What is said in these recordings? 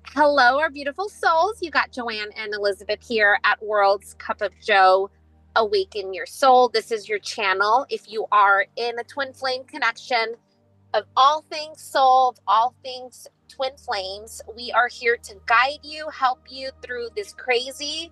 Hello, our beautiful souls. You got Joanne and Elizabeth here at World's Cup of Joe. Awaken your soul. This is your channel. If you are in a twin flame connection of all things soul, all things twin flames, we are here to guide you, help you through this crazy,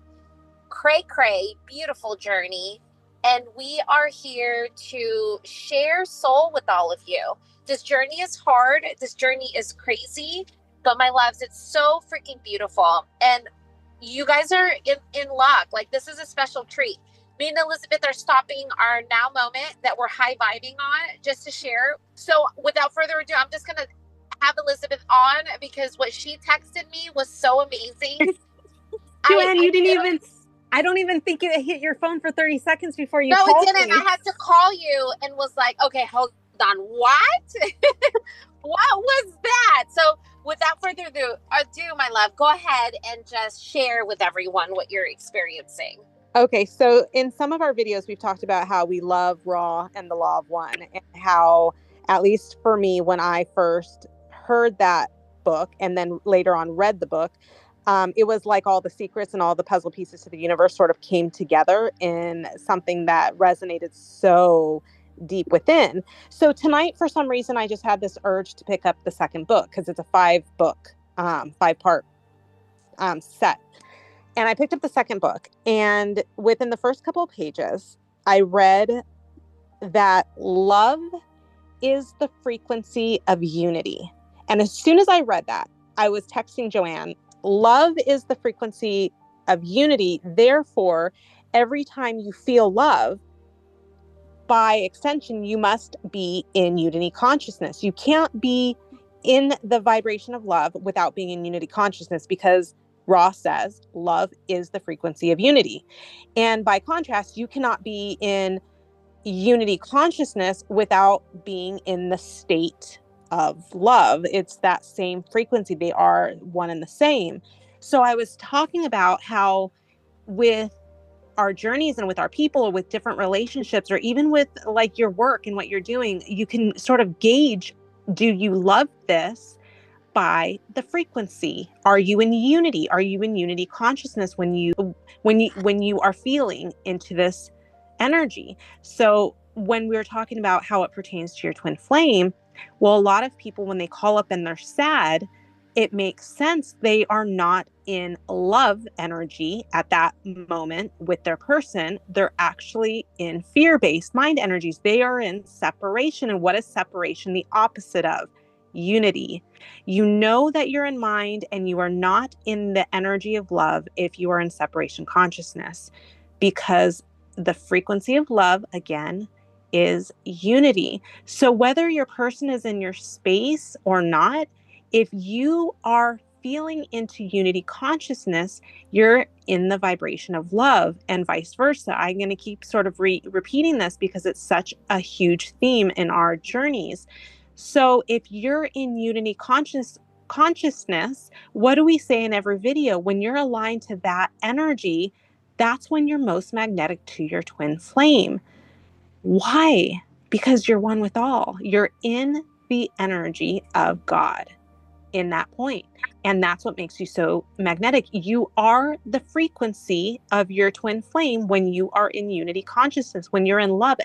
cray, beautiful journey. And we are here to share soul with all of you. This journey is hard. This journey is crazy. But my loves, it's so freaking beautiful. And you guys are in luck. Like, this is a special treat. Me and Elizabeth are stopping our now moment that we're high vibing on just to share. So without further ado, I'm just going to have Elizabeth on because what she texted me was so amazing. Joanne, you didn't even, I don't even think it hit your phone for 30 seconds before you called me. No, it didn't. I had to call you and was like, okay, hold on. What? What was that? So without further ado, my love, go ahead and just share with everyone what you're experiencing. Okay, so in some of our videos, we've talked about how we love Raw and the Law of One, and how, at least for me, when I first heard that book and then later on read the book, it was like all the secrets and all the puzzle pieces to the universe sort of came together in something that resonated so deep within. So tonight, for some reason, I just had this urge to pick up the second book because it's a 5-book, 5-part set. And I picked up the second book, and within the first couple of pages, I read that love is the frequency of unity. And as soon as I read that, I was texting Joanne, love is the frequency of unity. Therefore, every time you feel love, by extension, you must be in unity consciousness. You can't be in the vibration of love without being in unity consciousness, because Ross says love is the frequency of unity. And by contrast, you cannot be in unity consciousness without being in the state of love. It's that same frequency. They are one and the same. So I was talking about how with our journeys and with our people, or with different relationships, or even with like your work and what you're doing, you can sort of gauge, do you love this by the frequency? Are you in unity? Are you in unity consciousness when you are feeling into this energy? So when we're talking about how it pertains to your twin flame, well, a lot of people, when they call up and they're sad, it makes sense. They are not in love energy at that moment with their person. They're actually in fear-based mind energies. They are in separation. And what is separation? The opposite of unity. You know that you're in mind and you are not in the energy of love if you are in separation consciousness, because the frequency of love, again, is unity. So whether your person is in your space or not, if you are feeling into unity consciousness, you're in the vibration of love, and vice versa. I'm going to keep sort of repeating this because it's such a huge theme in our journeys. So if you're in unity consciousness, what do we say in every video? When you're aligned to that energy, that's when you're most magnetic to your twin flame. Why? Because you're one with all. You're in the energy of God in that point. And that's what makes you so magnetic. You are the frequency of your twin flame when you are in unity consciousness, when you're in love.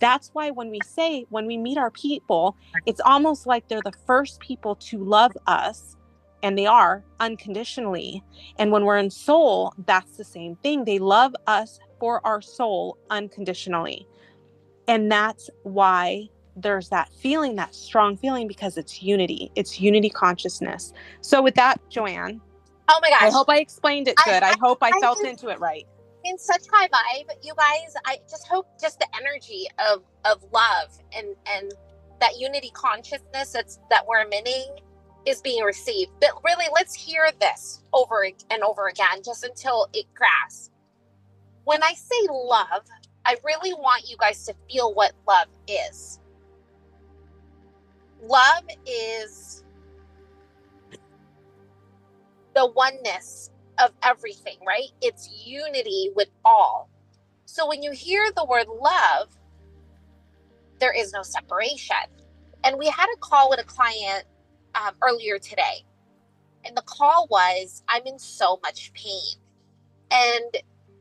That's why when we meet our people, it's almost like they're the first people to love us, and they are unconditionally. And when we're in soul, that's the same thing. They love us for our soul unconditionally. And that's why there's that feeling, that strong feeling, because it's unity. It's unity consciousness. So with that, Joanne, oh my gosh, I hope I explained it good. I hope I felt into it right. In such high vibe, you guys. I just hope just the energy of love and that unity consciousness that we're emitting is being received. But really, let's hear this over and over again, just until it grasps. When I say love, I really want you guys to feel what love is. Love is the oneness of everything, right? It's unity with all. So when you hear the word love, there is no separation. And we had a call with a client earlier today. And the call was, I'm in so much pain. And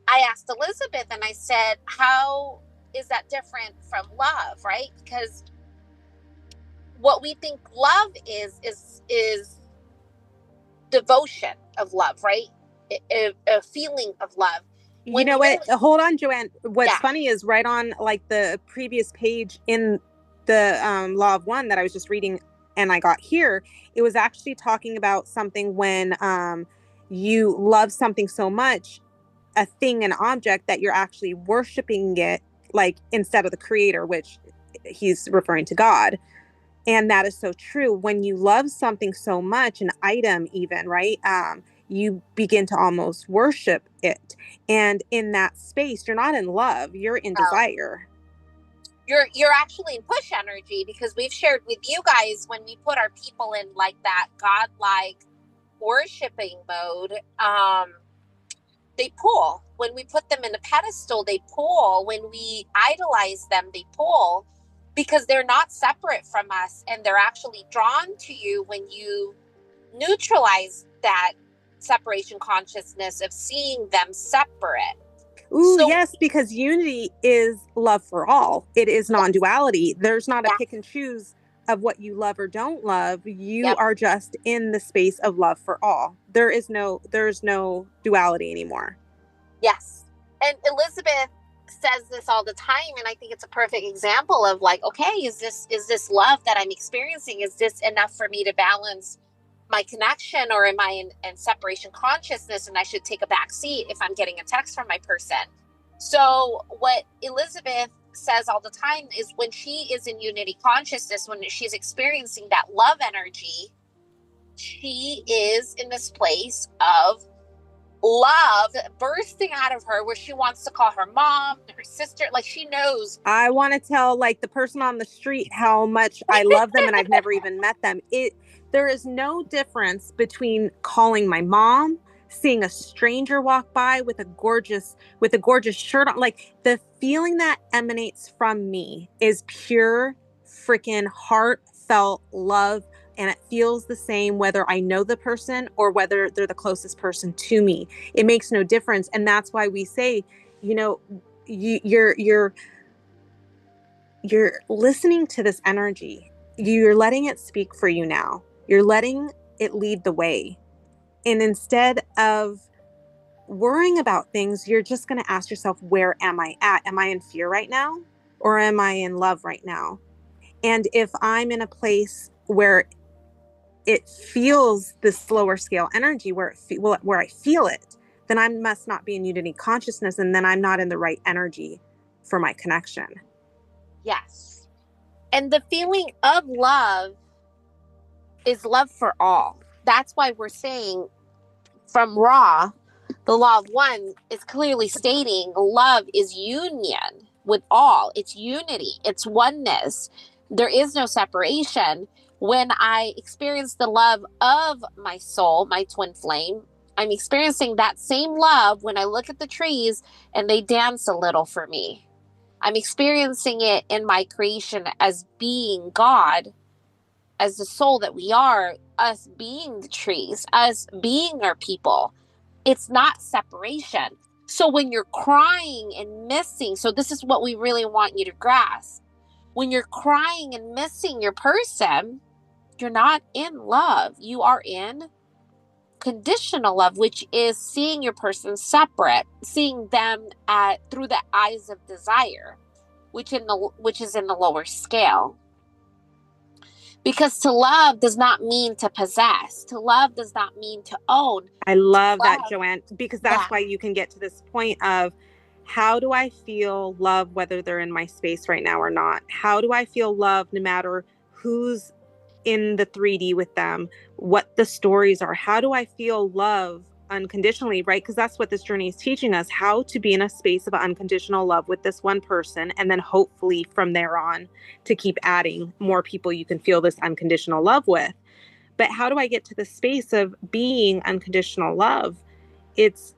I asked Elizabeth and I said, how is that different from love, right? Because what we think love is devotion of love, right? A feeling of love. You know what? Hold on, Joanne. What's funny is right on like the previous page in the Law of One that I was just reading and I got here, it was actually talking about something when you love something so much, a thing, an object, that you're actually worshiping it, like instead of the creator, which he's referring to God. And that is so true. When you love something so much, an item even, right? You begin to almost worship it. And in that space, you're not in love, you're in desire. You're actually in push energy, because we've shared with you guys, when we put our people in like that godlike worshiping mode, they pull. When we put them in a pedestal, they pull. When we idolize them, they pull, because they're not separate from us, and they're actually drawn to you when you neutralize that separation consciousness of seeing them separate. Ooh, so, yes, because unity is love for all. It is non-duality. There's not a pick and choose of what you love or don't love. You are just in the space of love for all. There's no duality anymore. Yes. And Elizabeth says this all the time, and I think it's a perfect example of like, okay, is this love that I'm experiencing? Is this enough for me to balance my connection, or am I in separation consciousness and I should take a back seat if I'm getting a text from my person? So what Elizabeth says all the time is, when she is in unity consciousness, when she's experiencing that love energy, she is in this place of love bursting out of her, where she wants to call her mom, her sister, like she knows. I want to tell like the person on the street how much I love them and I've never even met them. There is no difference between calling my mom, seeing a stranger walk by with a gorgeous shirt on. Like, the feeling that emanates from me is pure freaking heartfelt love. And it feels the same whether I know the person or whether they're the closest person to me. It makes no difference. And that's why we say, you know, you're listening to this energy. You're letting it speak for you now. You're letting it lead the way. And instead of worrying about things, you're just going to ask yourself, where am I at? Am I in fear right now? Or am I in love right now? And if I'm in a place where it feels this lower scale energy, where I feel it, then I must not be in unity consciousness, and then I'm not in the right energy for my connection. Yes. And the feeling of love is love for all. That's why we're saying from Ra, the Law of One is clearly stating love is union with all. It's unity. It's oneness. There is no separation. When I experience the love of my soul, my twin flame, I'm experiencing that same love when I look at the trees and they dance a little for me. I'm experiencing it in my creation as being God, as the soul that we are, us being the trees, us being our people. It's not separation. So when you're crying and missing, so this is what we really want you to grasp. When you're crying and missing your person, you're not in love. You are in conditional love, which is seeing your person separate, seeing them through the eyes of desire, which is in the lower scale. Because to love does not mean to possess. To love does not mean to own. I love that, Joanne, because that's why you can get to this point of, how do I feel love whether they're in my space right now or not? How do I feel love no matter who's in the 3D with them, what the stories are? How do I feel love unconditionally, right? Because that's what this journey is teaching us, how to be in a space of unconditional love with this one person, and then hopefully from there on to keep adding more people you can feel this unconditional love with. But how do I get to the space of being unconditional love? It's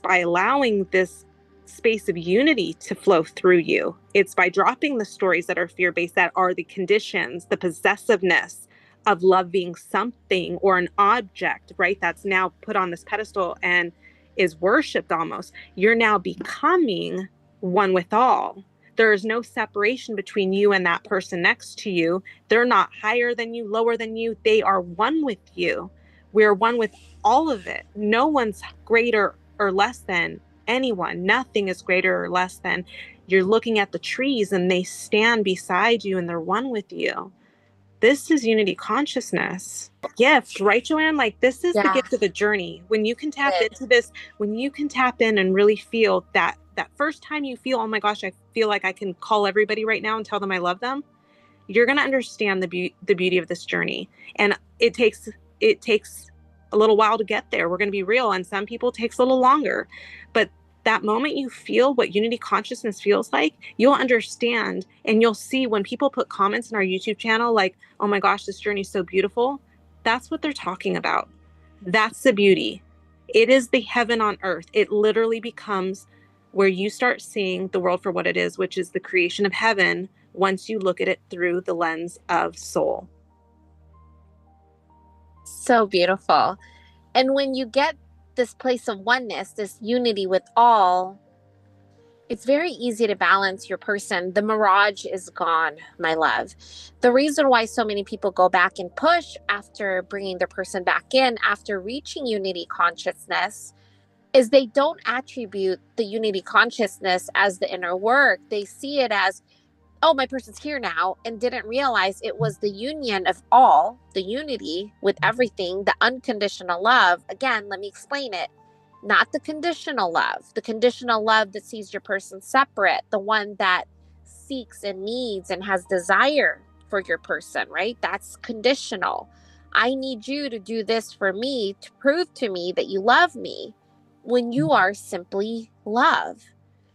by allowing this space of unity to flow through you. It's by dropping the stories that are fear-based, that are the conditions, the possessiveness of love being something or an object, right? That's now put on this pedestal and is worshipped almost. You're now becoming one with all. There is no separation between you and that person next to you. They're not higher than you, lower than you. They are one with you. We're one with all of it. No one's greater or less than anyone. Nothing is greater or less than. You're looking at the trees and they stand beside you and they're one with you. This is unity consciousness. Gift, right, Joanne? Like, this is the Yeah. gift of the journey. When you can tap into this, when you can tap in and really feel that first time you feel, oh my gosh, I feel like I can call everybody right now and tell them I love them, you're going to understand the beauty of this journey. And it takes a little while to get there. We're going to be real. And some people it takes a little longer, but that moment you feel what unity consciousness feels like, you'll understand. And you'll see when people put comments in our YouTube channel, like, oh my gosh, this journey is so beautiful. That's what they're talking about. That's the beauty. It is the heaven on earth. It literally becomes where you start seeing the world for what it is, which is the creation of heaven once you look at it through the lens of soul. So beautiful. And when you get this place of oneness, this unity with all, it's very easy to balance your person. The mirage is gone, my love. The reason why so many people go back and push after bringing their person back in, after reaching unity consciousness, is they don't attribute the unity consciousness as the inner work. They see it as, oh, my person's here now, and didn't realize it was the union of all, the unity with everything, the unconditional love. Again, let me explain it. Not the conditional love, the conditional love that sees your person separate, the one that seeks and needs and has desire for your person, right? That's conditional. I need you to do this for me to prove to me that you love me, when you are simply love,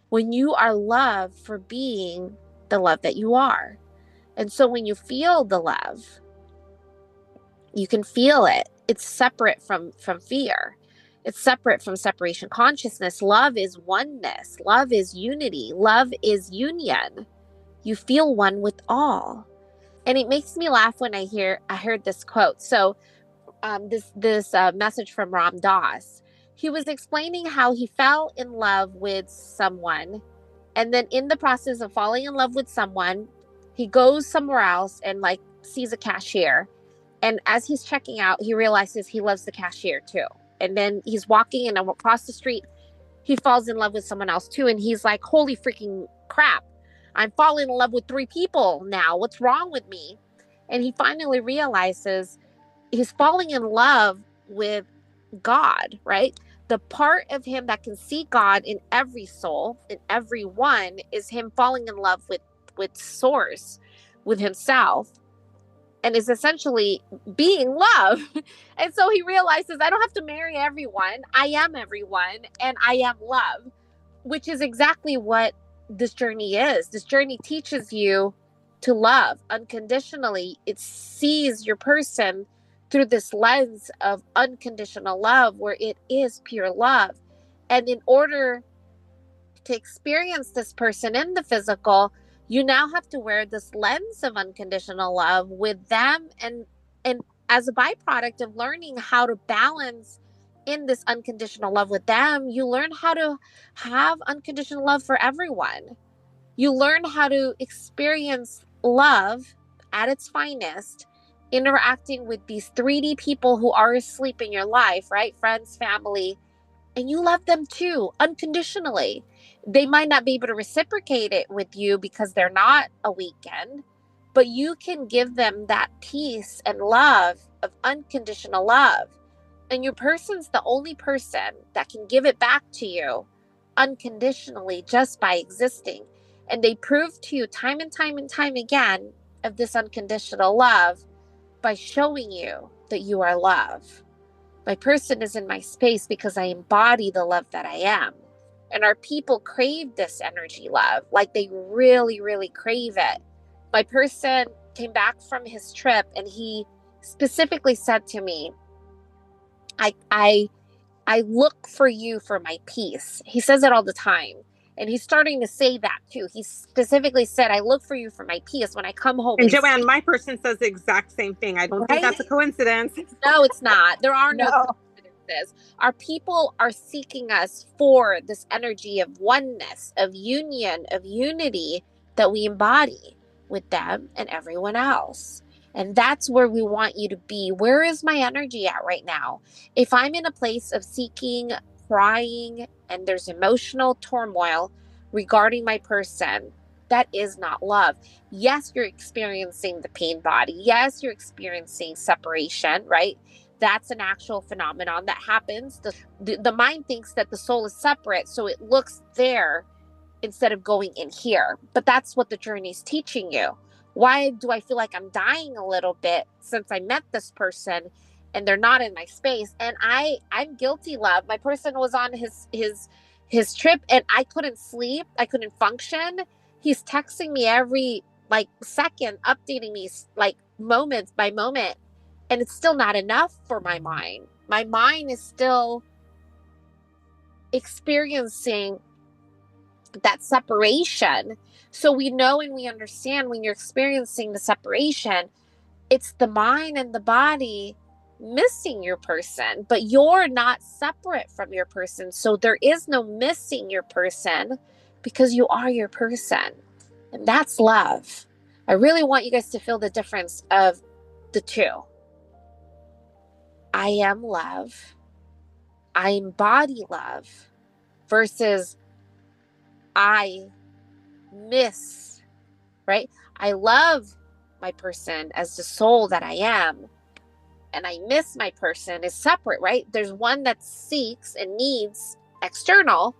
when you are love for being the love that you are. And so when you feel the love, you can feel it. It's separate from fear. It's separate from separation consciousness. Love is oneness. Love is unity. Love is union. You feel one with all. And it makes me laugh when I heard this quote. So this message from Ram Dass. He was explaining how he fell in love with someone, and then in the process of falling in love with someone, he goes somewhere else and like sees a cashier. And as he's checking out, he realizes he loves the cashier too. And then he's walking and across the street, he falls in love with someone else too. And he's like, holy freaking crap. I'm falling in love with 3 people now. What's wrong with me? And he finally realizes he's falling in love with God, right? The part of him that can see God in every soul, in every one, is him falling in love with source, with himself, and is essentially being love. And so he realizes, I don't have to marry everyone. I am everyone, and I am love, which is exactly what this journey is. This journey teaches you to love unconditionally. It sees your person through this lens of unconditional love, where it is pure love. And in order to experience this person in the physical, you now have to wear this lens of unconditional love with them. And as a byproduct of learning how to balance in this unconditional love with them, you learn how to have unconditional love for everyone. You learn how to experience love at its finest, interacting with these 3D people who are asleep in your life, right? Friends, family, and you love them too, unconditionally. They might not be able to reciprocate it with you because they're not a weekend, but you can give them that peace and love of unconditional love. And your person's the only person that can give it back to you unconditionally just by existing. And they prove to you time and time and time again of this unconditional love by showing you that you are love. My person is in my space because I embody the love that I am. And our people crave this energy love. Like, they really, really crave it. My person came back from his trip and he specifically said to me, I look for you for my peace. He says it all the time. And he's starting to say that too. He specifically said, I look for you for my peace when I come home. And Joanne, my person says the exact same thing. I don't think that's a coincidence. No, it's not. There are no coincidences. Our people are seeking us for this energy of oneness, of union, of unity that we embody with them and everyone else. And that's where we want you to be. Where is my energy at right now? If I'm in a place of seeking, crying, and there's emotional turmoil regarding my person, that is not love. Yes, you're experiencing the pain body. Yes, you're experiencing separation, right? That's an actual phenomenon that happens. The mind thinks that the soul is separate, so it looks there instead of going in here. But that's what the journey is teaching you. Why do I feel like I'm dying a little bit since I met this person and they're not in my space? And I'm guilty, love. My person was on his trip and I couldn't sleep. I couldn't function. He's texting me every like second, updating me like moments by moment. And it's still not enough for my mind. My mind is still experiencing that separation. So we know and we understand when you're experiencing the separation, it's the mind and the body missing your person, but you're not separate from your person. So there is no missing your person because you are your person. And that's love. I really want you guys to feel the difference of the two. I am love. I embody love versus I miss, right? I love my person as the soul that I am, and I miss my person is separate, right? There's one that seeks and needs external,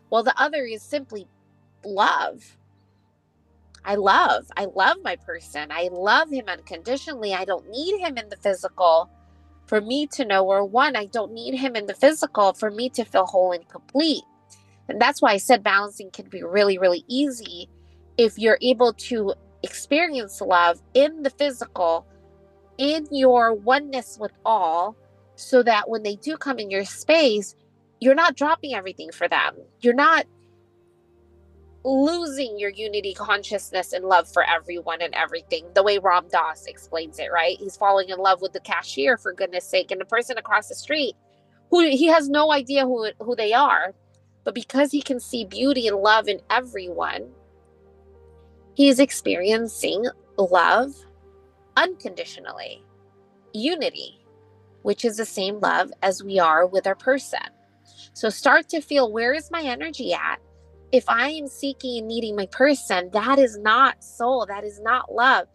while the other is simply love. I love my person. I love him unconditionally. I don't need him in the physical for me to know we're one. I don't need him in the physical for me to feel whole and complete. And that's why I said balancing can be really, really easy if you're able to experience love in the physical, in your oneness with all, so that when they do come in your space, you're not dropping everything for them. You're not losing your unity consciousness and love for everyone and everything, the way Ram Dass explains it, right? He's falling in love with the cashier, for goodness sake, and the person across the street who he has no idea who they are. But because he can see beauty and love in everyone, he is experiencing love unconditionally, unity, which is the same love as we are with our person. So start to feel, where is my energy at? If I am seeking and needing my person, that is not soul. That is not love.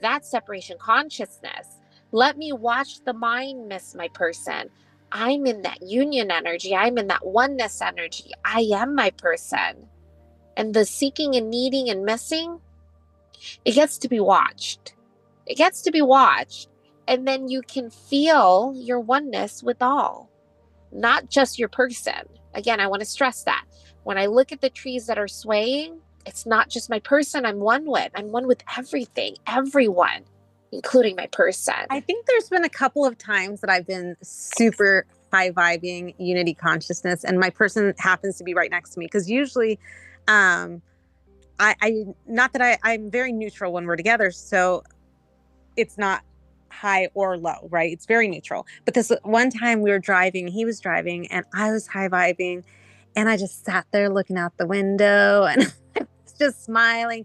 That's separation consciousness. Let me watch the mind miss my person. I'm in that union energy. I'm in that oneness energy. I am my person. And the seeking and needing and missing, it gets to be watched. It gets to be watched. And then you can feel your oneness with all, not just your person. Again, I want to stress that. When I look at the trees that are swaying, it's not just my person I'm one with. I'm one with everything, everyone, including my person. I think there's been a couple of times that I've been super high vibing unity consciousness and my person happens to be right next to me. Because usually, I'm very neutral when we're together. So it's not high or low, right? It's very neutral. But this one time we were driving, he was driving and I was high vibing. And I just sat there looking out the window and I was just smiling.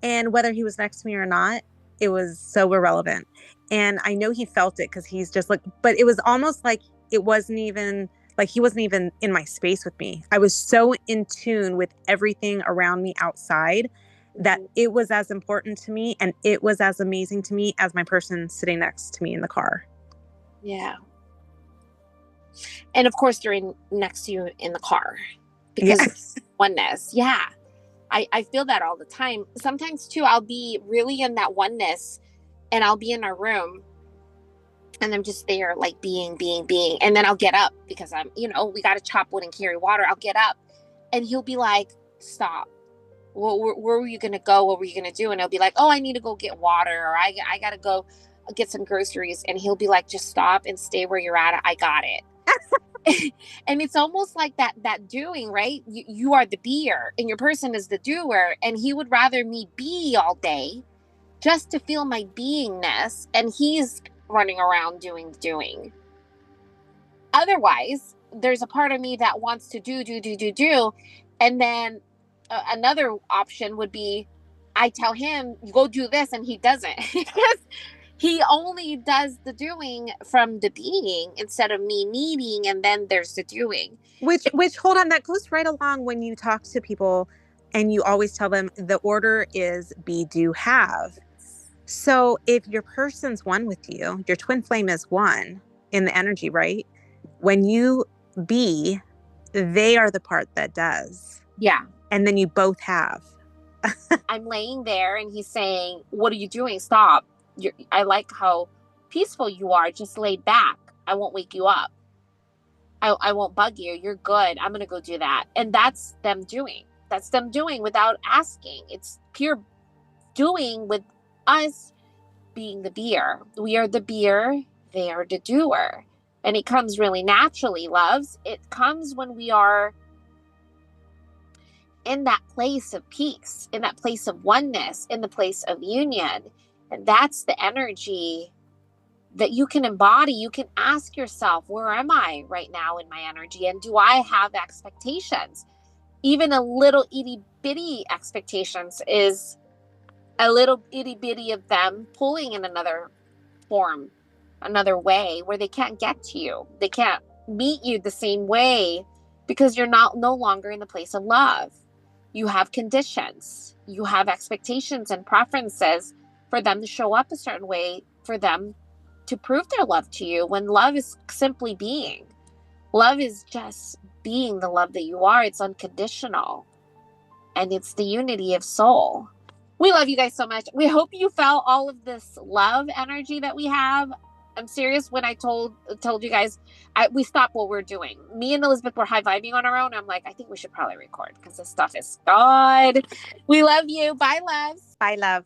And whether he was next to me or not, it was so irrelevant. And I know he felt it because he's just like, but it was almost like it wasn't even like he wasn't even in my space with me. I was so in tune with everything around me outside that it was as important to me and it was as amazing to me as my person sitting next to me in the car. Yeah. And of course, they're next to you in the car because of oneness. Yeah. I feel that all the time. Sometimes too, I'll be really in that oneness and I'll be in our room and I'm just there like being. And then I'll get up because I'm, we got to chop wood and carry water. I'll get up and he'll be like, stop. Well, where were you going to go? What were you going to do? And I'll be like, oh, I need to go get water or I got to go get some groceries. And he'll be like, just stop and stay where you're at. I got it. And it's almost like that doing, right? You are the beer and your person is the doer, and he would rather me be all day just to feel my beingness, and he's running around doing the doing. Otherwise, there's a part of me that wants to do, and then another option would be I tell him go do this and he doesn't because he only does the doing from the being instead of me needing, and then there's the doing. Which hold on, that goes right along when you talk to people and you always tell them the order is be, do, have. So if your person's one with you, your twin flame is one in the energy, right? When you be, they are the part that does. Yeah. And then you both have. I'm laying there and he's saying, what are you doing? Stop. I like how peaceful you are. Just lay back. I won't wake you up. I won't bug you. You're good. I'm going to go do that. And that's them doing. That's them doing without asking. It's pure doing with us being the beer. We are the beer. They are the doer. And it comes really naturally, loves. It comes when we are in that place of peace, in that place of oneness, in the place of union. And that's the energy that you can embody. You can ask yourself, where am I right now in my energy? And do I have expectations? Even a little itty bitty expectations is a little itty bitty of them pulling in another form, another way where they can't get to you. They can't meet you the same way because you're no longer in the place of love. You have conditions. You have expectations and preferences for them to show up a certain way, for them to prove their love to you, when love is simply being. Love is just being the love that you are. It's unconditional. And it's the unity of soul. We love you guys so much. We hope you felt all of this love energy that we have. I'm serious. When I told you guys, we stopped what we're doing. Me and Elizabeth were high-vibing on our own. I'm like, I think we should probably record because this stuff is good. We love you. Bye, loves. Bye, love.